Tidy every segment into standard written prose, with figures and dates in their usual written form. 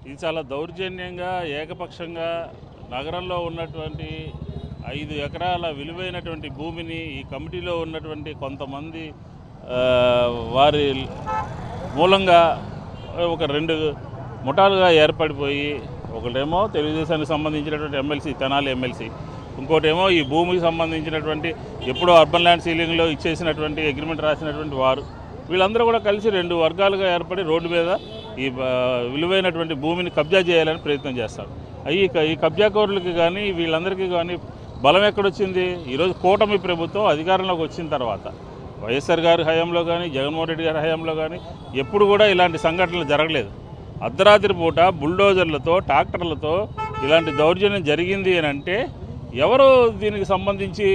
ఇది చాలా దౌర్జన్యంగా ఏకపక్షంగా నగరంలో ఉన్నటువంటి 5 ఎకరాల విలువైనటువంటి భూమిని ఈ కమిటీలో ఉన్నటువంటి కొంతమంది వారి మూలంగా ఒక 2 ముఠాలుగా ఏర్పడిపోయి, ఒకటేమో తెలుగుదేశానికి సంబంధించినటువంటి ఎమ్మెల్సీ, తెనాలి ఎమ్మెల్సీ, ఇంకోటేమో ఈ భూమికి సంబంధించినటువంటి ఎప్పుడో అర్బన్ ల్యాండ్ సీలింగ్లో ఇచ్చేసినటువంటి అగ్రిమెంట్ రాసినటువంటి వారు, వీళ్ళందరూ కూడా కలిసి 2 వర్గాలుగా ఏర్పడి రోడ్డు మీద ఈ విలువైనటువంటి భూమిని కబ్జా చేయాలని ప్రయత్నం చేస్తారు. ఈ కబ్జాకోరులకి కానీ వీళ్ళందరికీ కానీ బలం ఎక్కడొచ్చింది? ఈరోజు కూటమి ప్రభుత్వం అధికారంలోకి వచ్చిన తర్వాత వైఎస్ఆర్ గారి హయాంలో కానీ జగన్మోహన్ రెడ్డి గారి హయాంలో కానీ ఎప్పుడు కూడా ఇలాంటి సంఘటనలు జరగలేదు. అర్ధరాత్రి పూట బుల్డోజర్లతో ట్రాక్టర్లతో ఇలాంటి దౌర్జన్యం జరిగింది అని అంటే ఎవరు దీనికి సంబంధించి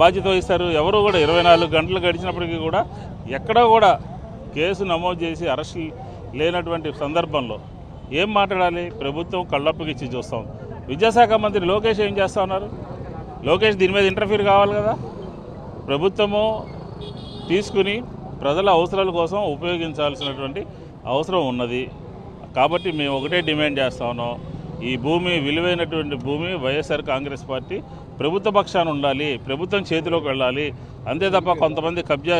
బాధ్యత వహిస్తారు? ఎవరు కూడా 24 గంటలు గడిచినప్పటికీ కూడా ఎక్కడా కూడా కేసు నమోదు చేసి అరెస్టులు లేనటువంటి సందర్భంలో ఏం మాట్లాడాలి? ప్రభుత్వం కళ్ళప్పగిచ్చి చూస్తాం. విద్యాశాఖ మంత్రి లోకేష్ ఏం చేస్తూ ఉన్నారు? లోకేష్ దీని మీద ఇంటర్ఫీర్ కావాలి కదా. ప్రభుత్వము తీసుకుని ప్రజల అవసరాల కోసం ఉపయోగించాల్సినటువంటి అవసరం ఉన్నది. కాబట్టి మేము ఒకటే డిమాండ్ చేస్తా ఉన్నాం, ఈ భూమి విలువైనటువంటి భూమి వైఎస్ఆర్ కాంగ్రెస్ పార్టీ ప్రభుత్వ పక్షాన ఉండాలి, ప్రభుత్వం చేతిలోకి వెళ్ళాలి. అంతే తప్ప కొంతమంది కబ్జా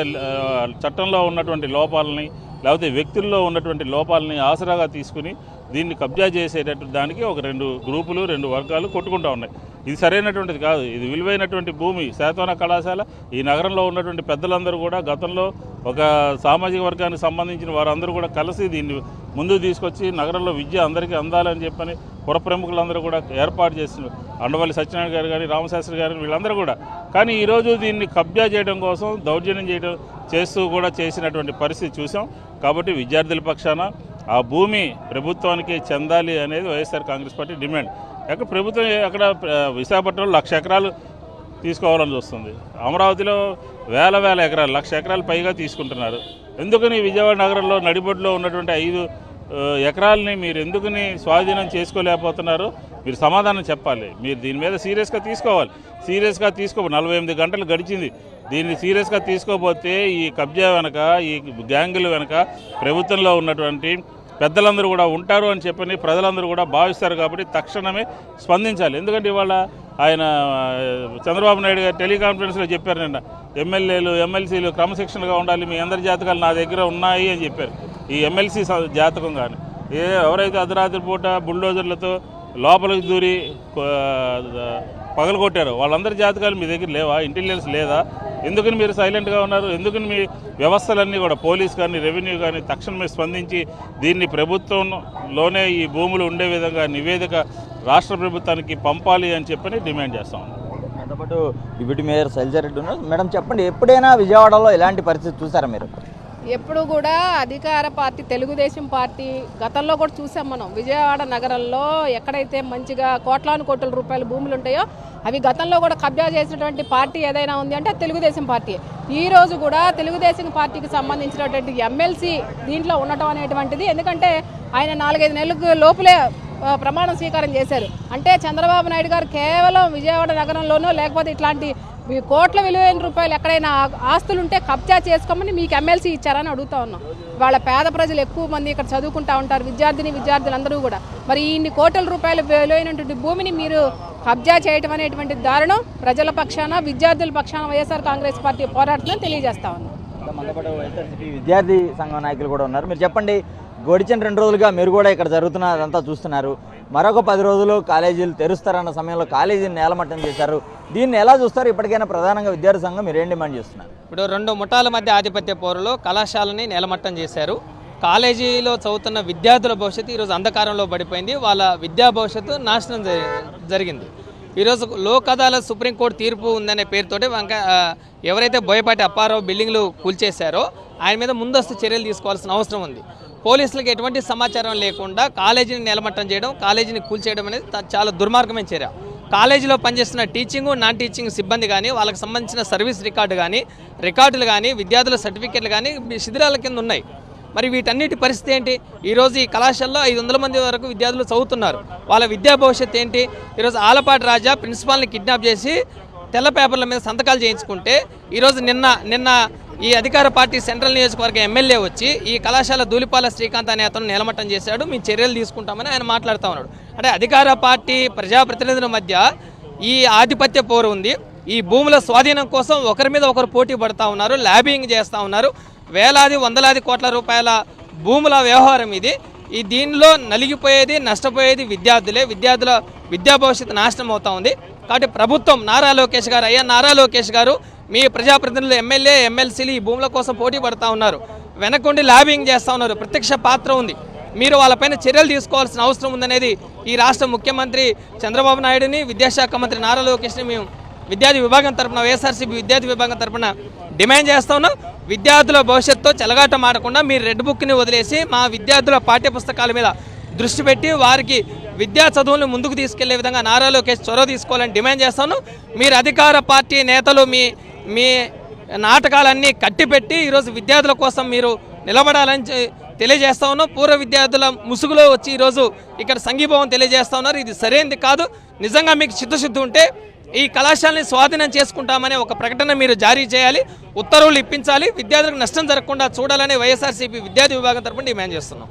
చట్టంలో ఉన్నటువంటి లోపాలని లేకపోతే వ్యక్తుల్లో ఉన్నటువంటి లోపాలని ఆసరాగా తీసుకుని దీన్ని కబ్జా చేసేటట్టు దానికి ఒక 2 గ్రూపులు 2 వర్గాలు కొట్టుకుంటూ ఉన్నాయి. ఇది సరైనటువంటిది కాదు. ఇది విలువైనటువంటి భూమి. శాతవాహన కళాశాల ఈ నగరంలో ఉన్నటువంటి పెద్దలందరూ కూడా గతంలో ఒక సామాజిక వర్గానికి సంబంధించిన వారందరూ కూడా కలిసి దీన్ని ముందుకు తీసుకొచ్చి నగరంలో విద్య అందరికీ అందాలని చెప్పని పుర ప్రముఖులందరూ కూడా ఏర్పాటు చేసిన అండవల్లి సత్యనారాయణ గారు కానీ రామశాస్త్రి గారు వీళ్ళందరూ కూడా. కానీ ఈరోజు దీన్ని కబ్జా చేయడం కోసం దౌర్జన్యం చేస్తూ కూడా చేసినటువంటి పరిస్థితి చూసాం. కాబట్టి విద్యార్థుల పక్షాన ఆ భూమి ప్రభుత్వానికి చెందాలి అనేది వైఎస్ఆర్ కాంగ్రెస్ పార్టీ డిమాండ్. అక్కడ ప్రభుత్వం అక్కడ విశాఖపట్నంలో 1,00,000 ఎకరాలు తీసుకోవాలని చూస్తుంది. అమరావతిలో వేల ఎకరాలు 1,00,000 ఎకరాలు పైగా తీసుకుంటున్నారు. ఎందుకని విజయవాడ నగరంలో నడిబొడ్డులో ఉన్నటువంటి 5 ఎకరాలని మీరు ఎందుకని స్వాధీనం చేసుకోలేకపోతున్నారు? మీరు సమాధానం చెప్పాలి. మీరు దీని మీద సీరియస్గా తీసుకోవాలి. సీరియస్గా 48 గంటలు గడిచింది. దీన్ని సీరియస్గా తీసుకోకపోతే ఈ కబ్జా వెనక, ఈ గ్యాంగుల వెనక ప్రభుత్వంలో ఉన్నటువంటి పెద్దలందరూ కూడా ఉంటారు అని చెప్పని ప్రజలందరూ కూడా భావిస్తారు. కాబట్టి తక్షణమే స్పందించాలి. ఎందుకంటే ఇవాళ ఆయన చంద్రబాబు నాయుడు గారు టెలికాన్ఫరెన్స్లో చెప్పారు, నిన్న ఎమ్మెల్యేలు ఎమ్మెల్సీలు క్రమశిక్షణగా ఉండాలి, మీ అందరి జాతకాలు నా దగ్గర ఉన్నాయి అని చెప్పారు. ఈ ఎమ్మెల్సీ జాతకం కానీ ఎవరైతే అర్ధరాత్రి పూట బుల్డోజర్లతో లోపలికి దూరి పగలగొట్టారో వాళ్ళందరి జాతకాలు మీ దగ్గర లేవా? ఇంటెలిజెన్స్ లేదా? ఎందుకని మీరు సైలెంట్గా ఉన్నారు? ఎందుకని మీ వ్యవస్థలన్నీ కూడా పోలీస్ కానీ రెవెన్యూ కానీ తక్షణమే స్పందించి దీన్ని ప్రభుత్వంలోనే ఈ భూములు ఉండే విధంగా నివేదిక రాష్ట్ర ప్రభుత్వానికి పంపాలి అని చెప్పని డిమాండ్ చేస్తాం. దాంతోపాటు డిప్యూటీ మేయర్ శైలజారెడ్డి ఉన్నారు. మేడం చెప్పండి, ఎప్పుడైనా విజయవాడలో ఇలాంటి పరిస్థితి చూసారా మీరు? ఎప్పుడు కూడా అధికార పార్టీ తెలుగుదేశం పార్టీ గతంలో కూడా చూసాం మనం. విజయవాడ నగరంలో ఎక్కడైతే మంచిగా కోట్ల రూపాయల భూములు ఉంటాయో అవి గతంలో కూడా కబ్జా చేసినటువంటి పార్టీ ఏదైనా ఉంది అంటే తెలుగుదేశం పార్టీ. ఈ రోజు కూడా తెలుగుదేశం పార్టీకి సంబంధించినటువంటి ఎమ్మెల్సీ దీంట్లో ఉండటం అనేటువంటిది, ఎందుకంటే ఆయన 4-5 నెలలకు లోపలే ప్రమాణ స్వీకారం చేశారు. అంటే చంద్రబాబు నాయుడు గారు కేవలం విజయవాడ నగరంలోనో లేకపోతే ఇట్లాంటి కోట్ల విలువైన రూపాయలు ఎక్కడైనా ఆస్తులుంటే కబ్జా చేసుకోమని మీకు ఎమ్మెల్సీ ఇచ్చారని అడుగుతా ఉన్నాం. వాళ్ళ పేద ప్రజలు ఎక్కువ మంది ఇక్కడ చదువుకుంటూ ఉంటారు, విద్యార్థులందరూ కూడా. మరి ఇన్ని కోట్ల రూపాయల విలువైనటువంటి భూమిని మీరు కబ్జా చేయటం అనేటువంటి దారుణం. ప్రజల పక్షాన విద్యార్థుల పక్షాన వైఎస్ఆర్ కాంగ్రెస్ పార్టీ పోరాడుతుందని తెలియజేస్తా ఉన్నాం. విద్యార్థి సంఘం నాయకులు కూడా ఉన్నారు. మీరు చెప్పండి, గడిచిన 2 రోజులుగా మీరు కూడా ఇక్కడ జరుగుతున్నదంతా చూస్తున్నారు. మరొక 10 రోజులు కాలేజీలు తెరుస్తారన్న సమయంలో కాలేజీని నేలమట్టం చేశారు. దీన్ని ఎలా చూస్తారు? ఇప్పటికైనా ప్రధానంగా విద్యార్థి సంఘం మీరు ఏం డిమాండ్ చేస్తున్నారు? ఇప్పుడు 2 ముఠాల మధ్య ఆధిపత్య పోరులో కళాశాలని నేలమట్టం చేశారు. కాలేజీలో చదువుతున్న విద్యార్థుల భవిష్యత్తు ఈరోజు అంధకారంలో పడిపోయింది. వాళ్ళ విద్యా భవిష్యత్తు నాశనం జరిగింది. ఈరోజు లోక్ అదాలత్ సుప్రీంకోర్టు తీర్పు ఉందనే పేరుతోటి ఎవరైతే బోయపాటి అప్పారావు బిల్డింగ్లు కూల్చేశారో ఆయన మీద ముందస్తు చర్యలు తీసుకోవాల్సిన అవసరం ఉంది. పోలీసులకు ఎటువంటి సమాచారం లేకుండా కాలేజీని నేలమట్టం చేయడం, కాలేజీని కూల్చేయడం అనేది చాలా దుర్మార్గమైన చర్య. కాలేజీలో పనిచేస్తున్న టీచింగ్, నాన్ టీచింగ్ సిబ్బంది కానీ, వాళ్ళకి సంబంధించిన సర్వీస్ రికార్డులు కానీ, విద్యార్థుల సర్టిఫికెట్లు కానీ శిథిరాల కింద ఉన్నాయి. మరి వీటన్నిటి పరిస్థితి ఏంటి? ఈరోజు ఈ కళాశాలలో 500 మంది వరకు విద్యార్థులు చదువుతున్నారు. వాళ్ళ విద్యా భవిష్యత్తు ఏంటి? ఈరోజు ఆలపాటి రాజా ప్రిన్సిపాల్ని కిడ్నాప్ చేసి తెల్ల పేపర్ల మీద సంతకాలు చేయించుకుంటే ఈరోజు నిన్న ఈ అధికార పార్టీ సెంట్రల్ నియోజకవర్గ ఎమ్మెల్యే వచ్చి ఈ కళాశాల ధూళిపాల శ్రీకాంత్ అనే అతను నిలమట్టం చేశాడు, మేము చర్యలు తీసుకుంటామని ఆయన మాట్లాడుతూ ఉన్నాడు. అంటే అధికార పార్టీ ప్రజాప్రతినిధుల మధ్య ఈ ఆధిపత్య పోరు ఉంది. ఈ భూముల స్వాధీనం కోసం ఒకరి మీద ఒకరు పోటీ పడుతూ ఉన్నారు, ల్యాబింగ్ చేస్తూ ఉన్నారు. వేలాది వందలాది కోట్ల రూపాయల భూముల వ్యవహారం ఇది. ఈ దీనిలో నలిగిపోయేది నష్టపోయేది విద్యార్థుల విద్యా భవిష్యత్తు నాశనం అవుతా ఉంది. కాబట్టి ప్రభుత్వం నారా లోకేష్ గారు, నారా లోకేష్ గారు, మీ ప్రజాప్రతినిధులు ఎమ్మెల్యే ఎమ్మెల్సీలు ఈ భూముల కోసం పోటీ పడుతూ ఉన్నారు, వెనకుండి ల్యాబింగ్ చేస్తూ ఉన్నారు, ప్రత్యక్ష పాత్ర ఉంది. మీరు వాళ్ళపైన చర్యలు తీసుకోవాల్సిన అవసరం ఉందనేది ఈ రాష్ట్ర ముఖ్యమంత్రి చంద్రబాబు నాయుడుని, విద్యాశాఖ మంత్రి నారా లోకేష్ని మేము విద్యార్థి విభాగం తరపున, వైఎస్ఆర్సీపీ విద్యార్థి విభాగం తరపున డిమాండ్ చేస్తా ఉన్నాం. విద్యార్థుల భవిష్యత్తుతో చెలగాట మాడకుండా మీరు రెడ్ బుక్ని వదిలేసి మా విద్యార్థుల పాఠ్యపుస్తకాల మీద దృష్టి పెట్టి వారికి విద్యా చదువులను ముందుకు తీసుకెళ్లే విధంగా నారా లోకేష్ చొరవ తీసుకోవాలని డిమాండ్ చేస్తాను. మీరు అధికార పార్టీ నేతలు మీ నాటకాలన్నీ కట్టిపెట్టి ఈరోజు విద్యార్థుల కోసం మీరు నిలబడాలని తెలియజేస్తా ఉన్నాం. పూర్వ విద్యార్థుల ముసుగులో వచ్చి ఈరోజు ఇక్కడ సంఘీభావం తెలియజేస్తా ఉన్నారు. ఇది సరైనది కాదు. నిజంగా మీకు చిత్తశుద్ధి ఉంటే ఈ కళాశాలని స్వాధీనం చేసుకుంటామనే ఒక ప్రకటన మీరు జారీ చేయాలి, ఉత్తర్వులు ఇప్పించాలి, విద్యార్థులకు నష్టం జరగకుండా చూడాలని వైఎస్ఆర్సీపీ విద్యార్థి విభాగం తరపున డిమాండ్ చేస్తున్నాం.